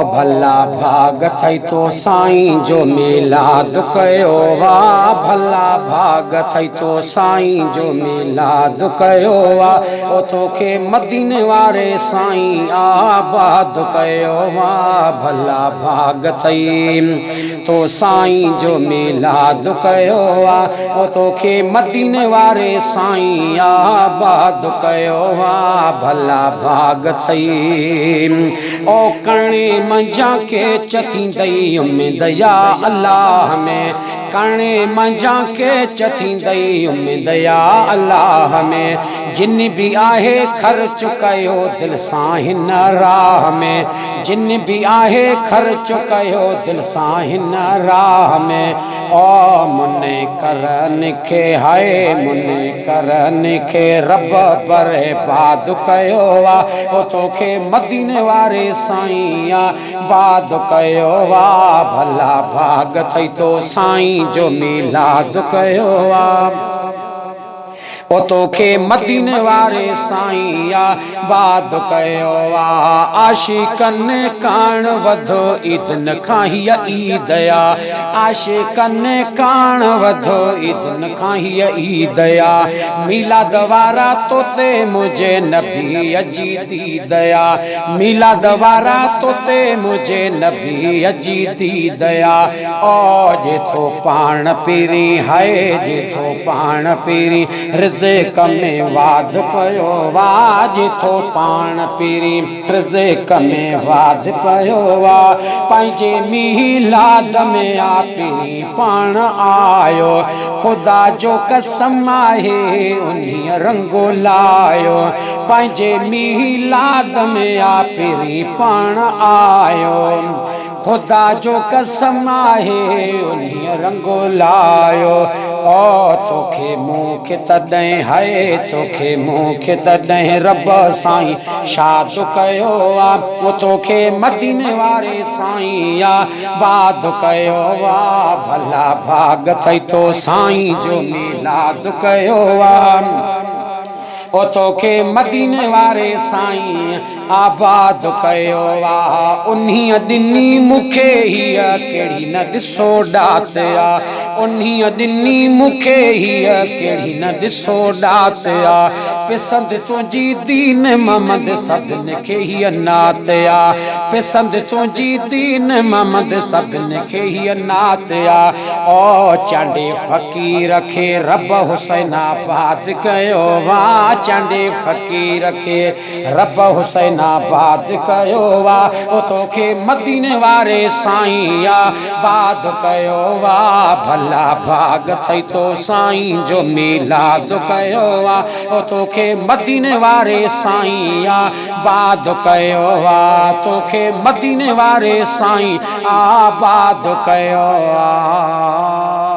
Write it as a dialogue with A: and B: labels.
A: भला भाग थई तो साईं जो मिलाद कयो वा। भला भाग थई तो साईं जो मिलाद कयो वा। ओ तोखे मदीने वारे साईं आबाद कयो वा। भला भाग थई तो साईं जो मिलाद कयो वा। ओ तोखे मदीने वारे साईं आबाद कयो वा। भला भाग थई ओ कणे मंझा के चथी दई उम्मीद या अल्लाह में। कणे मंझा के चथी दई उम्मीद या अल्लाह में। जिन भी आहे खर्च कयो दिल सां हिन राह में। जिन भी आहे खर्च कयो दिल सां हिन राह में। ओ मुने करन खे हाय मुने करन खे रब बर्बाद कयो वा। ओ तोखे मदीने वारे साईं आबाद कयो वा। भला भाग थई तो साईं जो मिलाद कयो वा। ओ तोखे मदीने वारे साईं आबाद कयो वा। आशिकन कान वधो ईद न खाहिया ईद या। आशिकन कान वधो ईद न खाहिया ईद या। मिलाद वारा तोते मुझे नबी अजी दीद या। मिलाद वारा तोते मुझे नबी अजी दीद या। ओ जेथो पाण पीरी हाय जेथो पाण पीरी रिज़्क़ में वाद पयो वा। जेथो पाण पीरी रिज़्क़ में वाद पयो वा। पंहिंजे मिलाद में आपी पाण आयो। खुदा जो कसम आहे उन्हीं रंगो लायो। पंहिंजे मिलाद में आपी पाण आयो। खुदा जो कसम आहे उन्हीं रंगो लायो। ओ तोखे मूंखे तॾहिं हाय तोखे मूंखे तॾहिं रब साईं शाद कयो वा। ओ तोखे मदीने वारे साईं आबाद कयो वा। भला भाग थई तो साईं जो मिलाद कयो वा। ओ तोखे मदीने वारे साईं आबाद कयो वा। उन्हीं ॾिनी मूंखे हीअ कहिड़ी न ॾिसो ॾात आ। उन्हीं ॾिनी मूंखे हीअ कहिड़ी न ॾिसो ॾात आ। पिसंद तुंहिंजी दीन मोहम्मद सभिनि खे हीअ नात आ। पिसंद तुंहिंजी दीन मोहम्मद सभिनि खे हीअ नात आ। ओ चांडे फ़कीर खे रब हुसैन आबाद कयो वा। चांडे फ़कीर खे रब हुसैन आबाद कयो वा। ओ तोखे मदीने वारे साईं आबाद कयो वा। भला भाग थई तो साईं जो मिलाद कयो वा। ओ तोखे मदीने वारे साईं आबाद कयो वा। तोखे मदीने वारे साईं आबाद कयो वा।